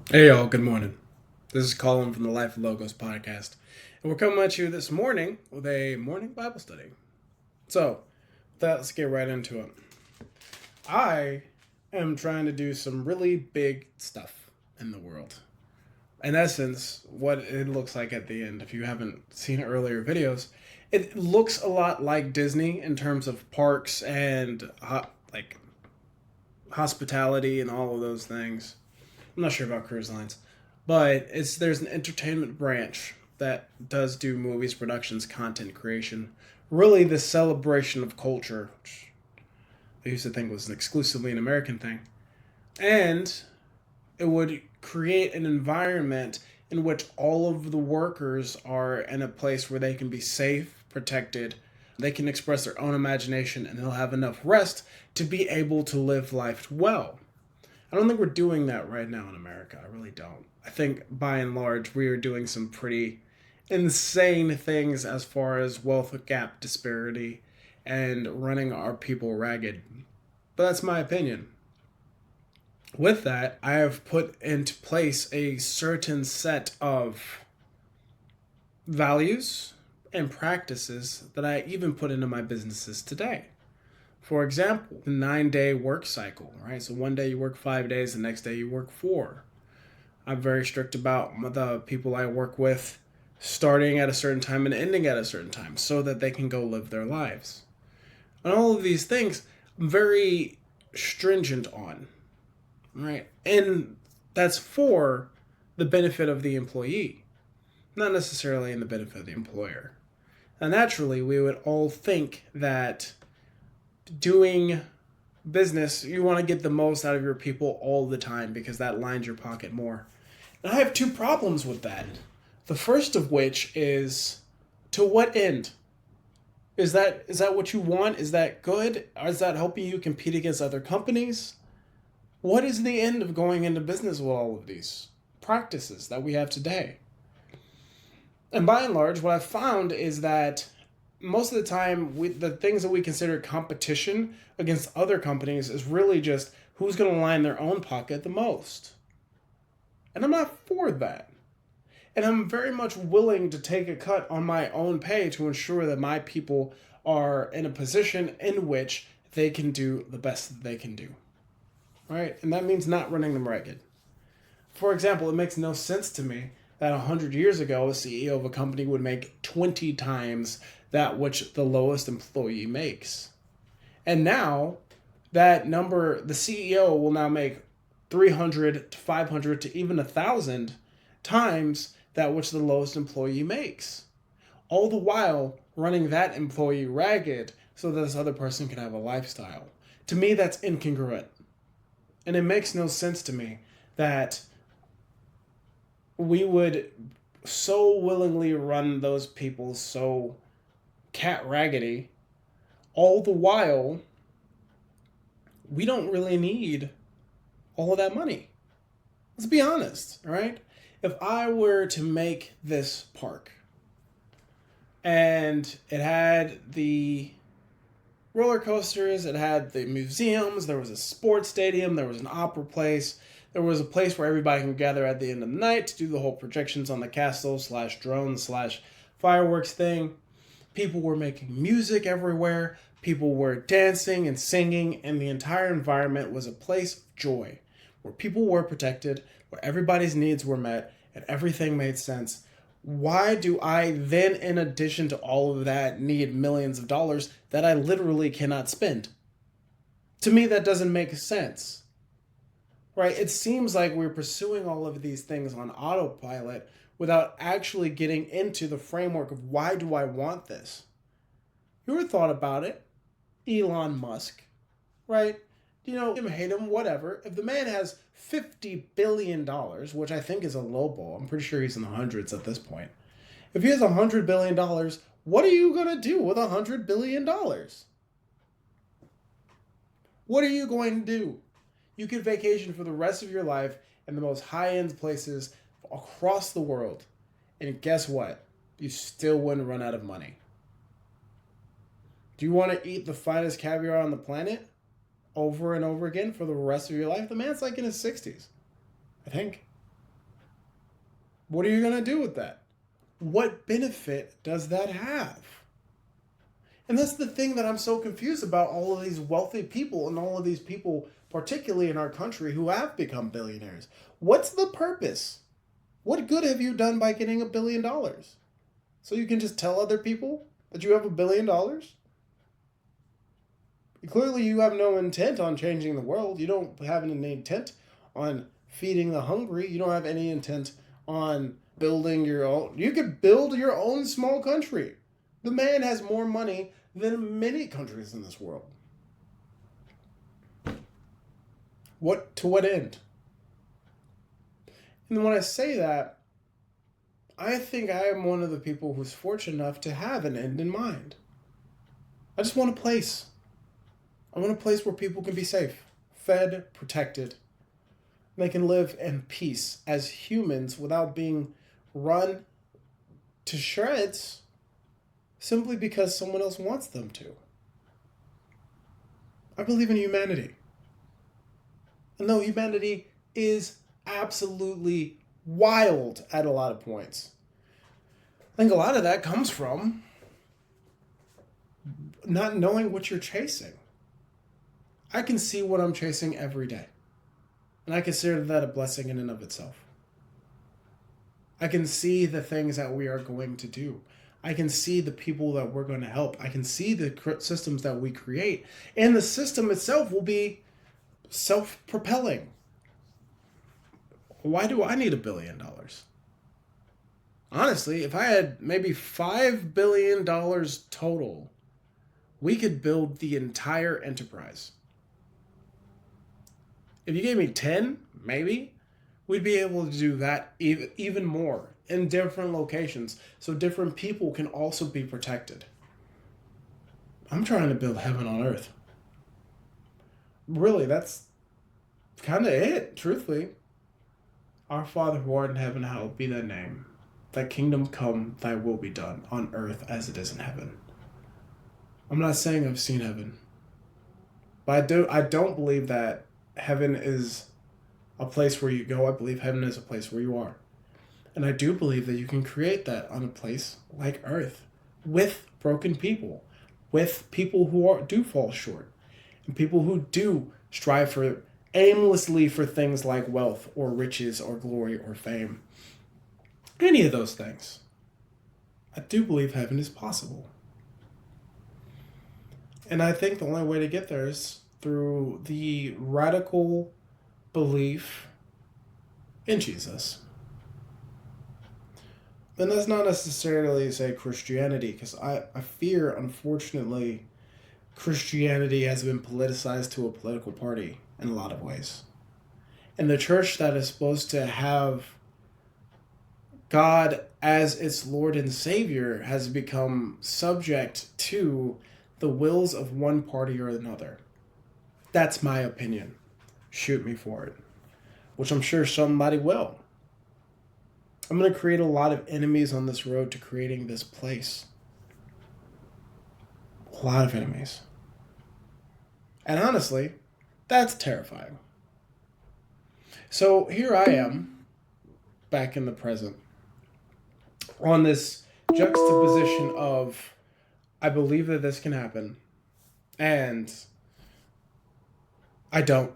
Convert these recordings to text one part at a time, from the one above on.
Hey y'all, good morning. This is Colin from the Life of Logos podcast, and we're coming at you this morning with a morning Bible study. So, let's get right into it. I am trying to do some really big stuff in the world. In essence, what it looks like at the end, if you haven't seen earlier videos, it looks a lot like Disney in terms of parks and like hospitality and all of those things. I'm not sure about cruise lines, but there's an entertainment branch that does do movies, productions, content creation. Really, the celebration of culture, which I used to think was exclusively an American thing, and it would create an environment in which all of the workers are in a place where they can be safe, protected, they can express their own imagination, and they'll have enough rest to be able to live life well. I don't think we're doing that right now in America. I really don't. I think by and large we are doing some pretty insane things as far as wealth gap disparity and running our people ragged. But that's my opinion. With that, I have put into place a certain set of values and practices that I even put into my businesses today. For example, the 9 day work cycle, right? So one day you work 5 days, the next day you work four. I'm very strict about the people I work with starting at a certain time and ending at a certain time so that they can go live their lives. And all of these things I'm very stringent on, right? And that's for the benefit of the employee, not necessarily in the benefit of the employer. And naturally, we would all think that doing business, you want to get the most out of your people all the time because that lines your pocket more. And I have two problems with that. The first of which is, to what end? Is that what you want? Is that good? Or is that helping you compete against other companies? What is the end of going into business with all of these practices that we have today? And by and large, what I've found is that most of the time, the things that we consider competition against other companies is really just who's going to line their own pocket the most. And I'm not for that. And I'm very much willing to take a cut on my own pay to ensure that my people are in a position in which they can do the best that they can do. Right? And that means not running them ragged. For example, it makes no sense to me that 100 years ago, a CEO of a company would make 20 times that which the lowest employee makes. And now, that number, the CEO will now make 300 to 500 to even 1,000 times that which the lowest employee makes. All the while running that employee ragged so that this other person can have a lifestyle. To me, that's incongruent. And it makes no sense to me that we would so willingly run those people so cat raggedy, all the while we don't really need all of that money. Let's be honest, all right? If I were to make this park and it had the roller coasters, it had the museums, there was a sports stadium, there was an opera place, there was a place where everybody can gather at the end of the night to do the whole projections on the castle slash drone slash fireworks thing. People were making music everywhere. People were dancing and singing, and the entire environment was a place of joy where people were protected, where everybody's needs were met, and everything made sense. Why do I then, in addition to all of that, need millions of dollars that I literally cannot spend? To me, that doesn't make sense, right? It seems like we're pursuing all of these things on autopilot without actually getting into the framework of why do I want this? You ever thought about it? Elon Musk, right? You know, hate him, whatever. If the man has $50 billion, which I think is a low ball, I'm pretty sure he's in the hundreds at this point. If he has $100 billion, what are you gonna do with $100 billion? What are you going to do? You could vacation for the rest of your life in the most high-end places across the world, and guess what? You still wouldn't run out of money. Do you want to eat the finest caviar on the planet over and over again for the rest of your life? The man's like in his 60s, I think. What are you going to do with that? What benefit does that have? And that's the thing that I'm so confused about all of these wealthy people and all of these people, particularly in our country, who have become billionaires. What's the purpose? What good have you done by getting $1 billion? So you can just tell other people that you have $1 billion? Clearly, you have no intent on changing the world. You don't have any intent on feeding the hungry. You don't have any intent on building your own. You could build your own small country. The man has more money than many countries in this world. To what end? And when I say that, I think I am one of the people who's fortunate enough to have an end in mind. I just want a place. I want a place where people can be safe, fed, protected. They can live in peace as humans without being run to shreds simply because someone else wants them to. I believe in humanity. And though humanity is absolutely wild at a lot of points, I think a lot of that comes from not knowing what you're chasing. I can see what I'm chasing every day. And I consider that a blessing in and of itself. I can see the things that we are going to do. I can see the people that we're going to help. I can see the systems that we create. And the system itself will be self-propelling. Why do I need $1 billion? Honestly, if I had maybe $5 billion total, we could build the entire enterprise. If you gave me 10, maybe, we'd be able to do that even more in different locations so different people can also be protected. I'm trying to build heaven on earth. Really, that's kind of it, truthfully. Our Father who art in heaven, hallowed be thy name. Thy kingdom come, thy will be done, on earth as it is in heaven. I'm not saying I've seen heaven. But I don't believe that heaven is a place where you go. I believe heaven is a place where you are. And I do believe that you can create that on a place like earth with broken people, with people who do fall short, and people who do strive aimlessly for things like wealth or riches or glory or fame. Any of those things. I do believe heaven is possible. And I think the only way to get there is through the radical belief in Jesus. And that's not necessarily to say Christianity, because I fear, unfortunately, Christianity has been politicized to a political party in a lot of ways. And the church that is supposed to have God as its Lord and Savior has become subject to the wills of one party or another. That's my opinion. Shoot me for it. Which I'm sure somebody will. I'm going to create a lot of enemies on this road to creating this place. A lot of enemies. And honestly, that's terrifying. So here I am, back in the present, on this juxtaposition of, I believe that this can happen, and I don't.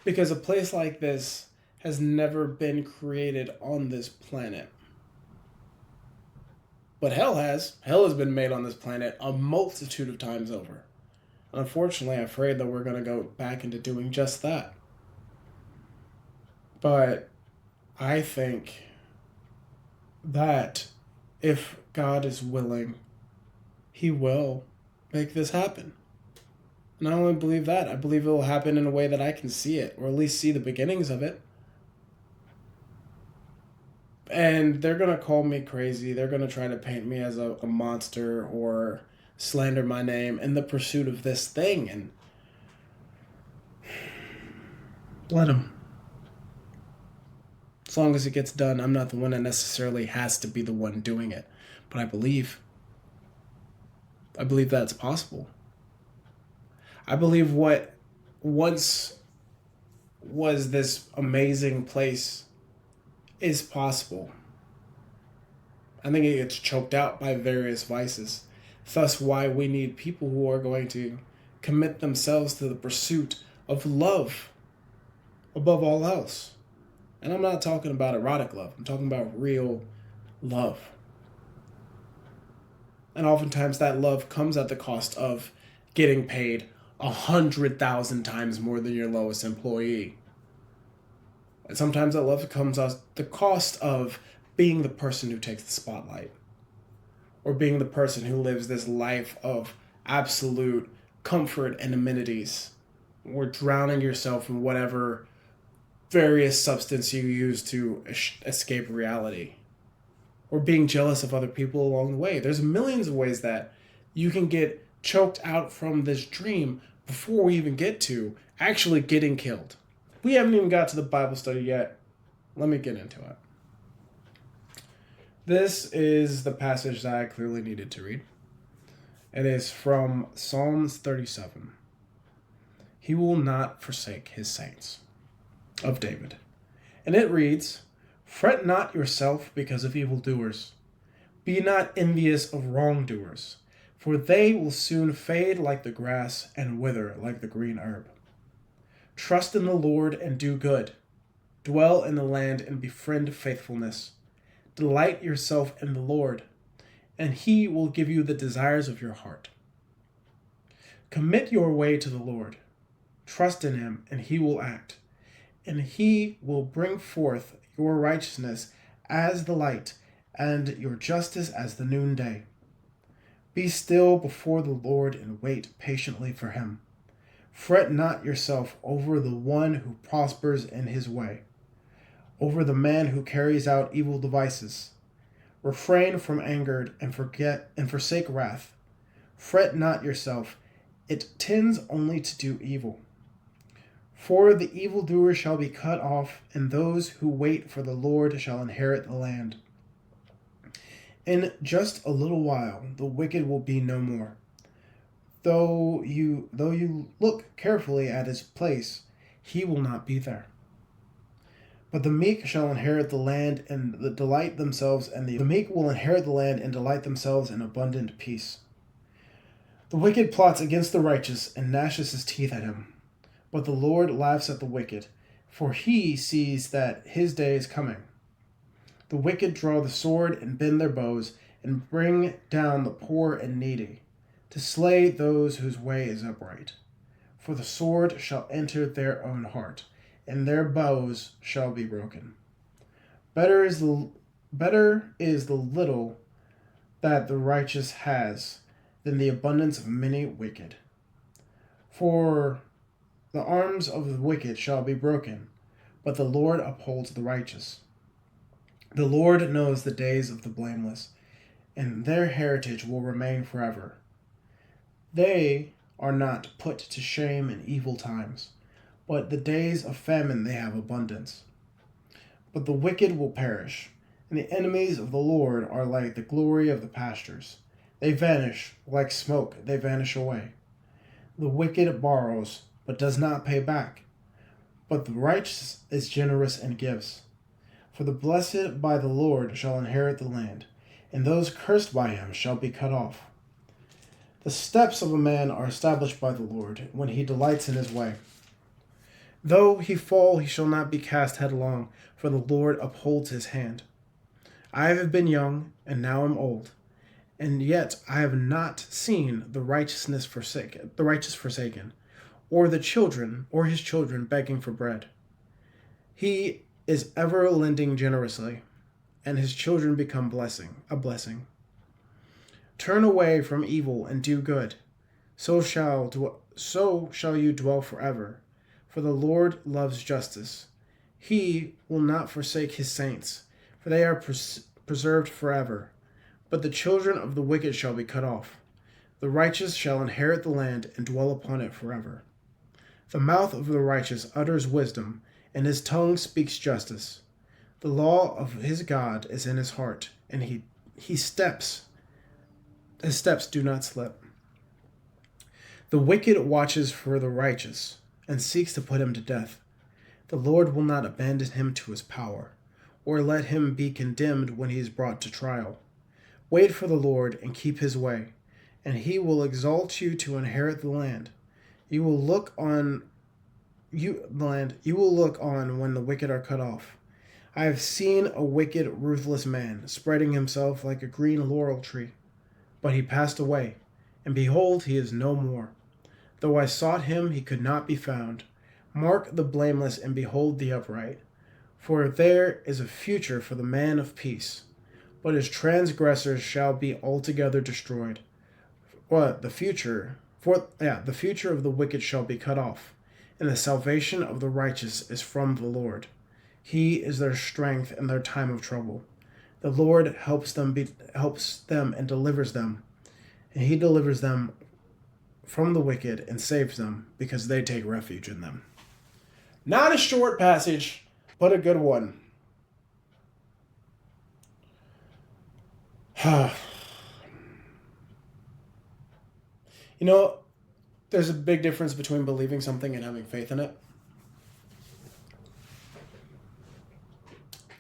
Because a place like this has never been created on this planet. But hell has. Hell has been made on this planet a multitude of times over. And unfortunately, I'm afraid that we're going to go back into doing just that. But I think that if God is willing, He will make this happen. And I don't only believe that. I believe it will happen in a way that I can see it, or at least see the beginnings of it. And they're going to call me crazy. They're going to try to paint me as a monster or slander my name in the pursuit of this thing. And let them. As long as it gets done, I'm not the one that necessarily has to be the one doing it. But I believe that's possible. I believe what once was this amazing place is possible. I think it gets choked out by various vices. Thus, why we need people who are going to commit themselves to the pursuit of love above all else. And I'm not talking about erotic love, I'm talking about real love. And oftentimes that love comes at the cost of getting paid 100,000 times more than your lowest employee. And sometimes that love comes at the cost of being the person who takes the spotlight, or being the person who lives this life of absolute comfort and amenities, or drowning yourself in whatever various substance you use to escape reality, or being jealous of other people along the way. There's millions of ways that you can get choked out from this dream before we even get to actually getting killed. We haven't even got to the Bible study yet. Let me get into it. This is the passage that I clearly needed to read. It is from Psalms 37. He will not forsake his saints, of David. And it reads, "Fret not yourself because of evildoers. Be not envious of wrongdoers, for they will soon fade like the grass and wither like the green herb. Trust in the Lord and do good. Dwell in the land and befriend faithfulness. Delight yourself in the Lord, and he will give you the desires of your heart. Commit your way to the Lord. Trust in him, and he will act. And he will bring forth your righteousness as the light, and your justice as the noonday. Be still before the Lord and wait patiently for him. Fret not yourself over the one who prospers in his way, over the man who carries out evil devices. Refrain from anger and forsake wrath. Fret not yourself, it tends only to do evil. For the evildoer shall be cut off, and those who wait for the Lord shall inherit the land. In just a little while the wicked will be no more. Though you look carefully at his place, he will not be there. But the meek shall inherit the land and delight themselves, and the meek will inherit the land and delight themselves in abundant peace. The wicked plots against the righteous and gnashes his teeth at him. But the Lord laughs at the wicked, for he sees that his day is coming. The wicked draw the sword and bend their bows, and bring down the poor and needy, to slay those whose way is upright. For the sword shall enter their own heart, and their bows shall be broken. Better is the little that the righteous has than the abundance of many wicked. For the arms of the wicked shall be broken, but the Lord upholds the righteous. The Lord knows the days of the blameless, and their heritage will remain forever. They are not put to shame in evil times, but the days of famine they have abundance. But the wicked will perish, and the enemies of the Lord are like the glory of the pastures. They vanish like smoke, they vanish away. The wicked borrows, but does not pay back, but the righteous is generous and gives. For the blessed by the Lord shall inherit the land, and those cursed by him shall be cut off. The steps of a man are established by the Lord, when he delights in his way. Though he fall, he shall not be cast headlong, for the Lord upholds his hand. I have been young, and now am old, and yet I have not seen the righteous forsaken, or his children begging for bread. He is ever lending generously, and his children become a blessing. Turn away from evil and do good, so shall you dwell forever. For the Lord loves justice. He will not forsake his saints, for they are preserved forever. But the children of the wicked shall be cut off. The righteous shall inherit the land and dwell upon it forever. The mouth of the righteous utters wisdom, and his tongue speaks justice. The law of his God is in his heart, and his steps do not slip. The wicked watches for the righteous, and seeks to put him to death. The Lord will not abandon him to his power, or let him be condemned when he is brought to trial. Wait for the Lord and keep his way, and he will exalt you to inherit the land. You will look on when the wicked are cut off. I have seen a wicked, ruthless man spreading himself like a green laurel tree. But he passed away, and behold, he is no more. Though I sought him, he could not be found. Mark the blameless and behold the upright. For there is a future for the man of peace. But his transgressors shall be altogether destroyed. The future of the wicked shall be cut off, and the salvation of the righteous is from the Lord. He is their strength in their time of trouble. The Lord helps them and delivers them, and he delivers them from the wicked and saves them because they take refuge in them. Not a short passage, but a good one. There's a big difference between believing something and having faith in it.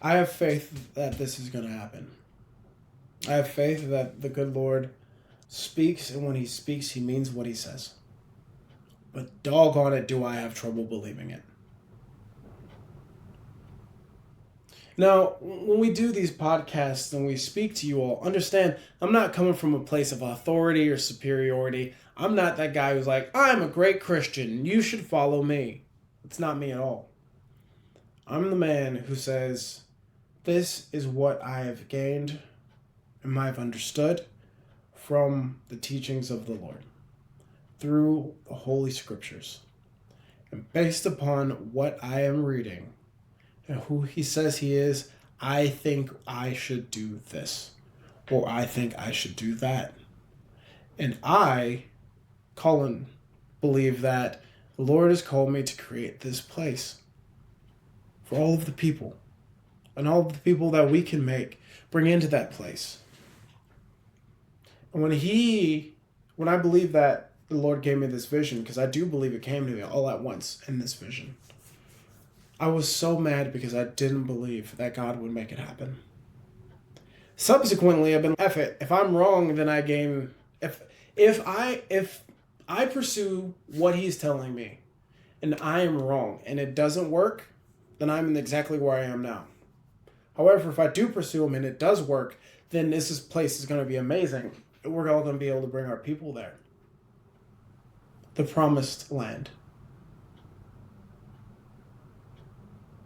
I have faith that this is going to happen. I have faith that the good Lord speaks, and when he speaks, he means what he says. But doggone it, do I have trouble believing it. Now, when we do these podcasts and we speak to you all, understand, I'm not coming from a place of authority or superiority. I'm not that guy who's like, I'm a great Christian, you should follow me. It's not me at all. I'm the man who says, this is what I have gained and I've understood from the teachings of the Lord through the Holy Scriptures. And based upon what I am reading and who he says he is, I think I should do this, or I think I should do that. And I, Colin, believe that the Lord has called me to create this place for all of the people, and all of the people that we can bring into that place. And when I believe that the Lord gave me this vision, because I do believe it came to me all at once in this vision, I was so mad because I didn't believe that God would make it happen. Subsequently, I've been, if I'm wrong, then I gain, if I pursue what he's telling me and I am wrong and it doesn't work, then I'm exactly where I am now. However, if I do pursue him and it does work, then this place is going to be amazing. We're all going to be able to bring our people there. The promised land.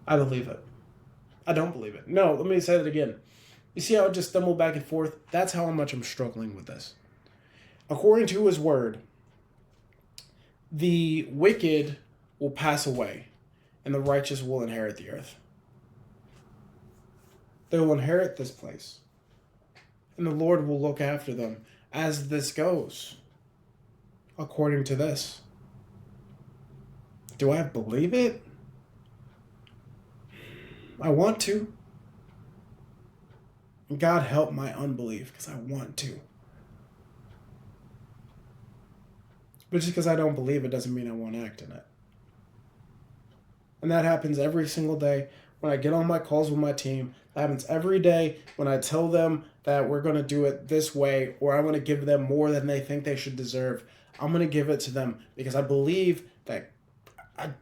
I believe it. I don't believe it. No, let me say that again. You see how I just stumble back and forth? That's how much I'm struggling with this. According to his word, the wicked will pass away, and the righteous will inherit the earth. They will inherit this place, and the Lord will look after them as this goes, according to this. Do I believe it? I want to. God help my unbelief, because I want to. But just because I don't believe it doesn't mean I won't act in it. And that happens every single day when I get on my calls with my team. That happens every day when I tell them that we're going to do it this way, or I'm going to give them more than they think they should deserve. I'm going to give it to them because I believe that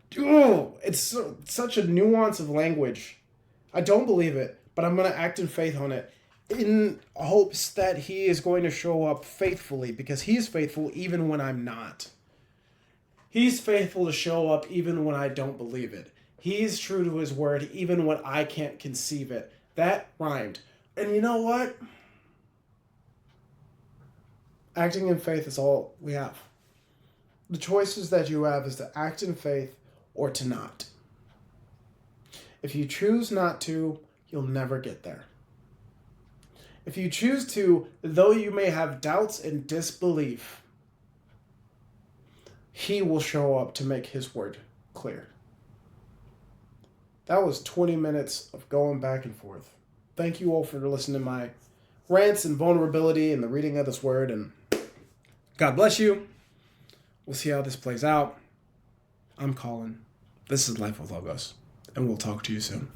it's such a nuance of language. I don't believe it, but I'm going to act in faith on it in hopes that he is going to show up faithfully, because he's faithful even when I'm not. He's faithful to show up even when I don't believe it. He's true to his word even when I can't conceive it. That rhymed. And you know what? Acting in faith is all we have. The choices that you have is to act in faith or to not. If you choose not to, you'll never get there. If you choose to, though you may have doubts and disbelief, he will show up to make his word clear. That was 20 minutes of going back and forth. Thank you all for listening to my rants and vulnerability and the reading of this word. And God bless you. We'll see how this plays out. I'm Colin. This is Life with Logos. And we'll talk to you soon.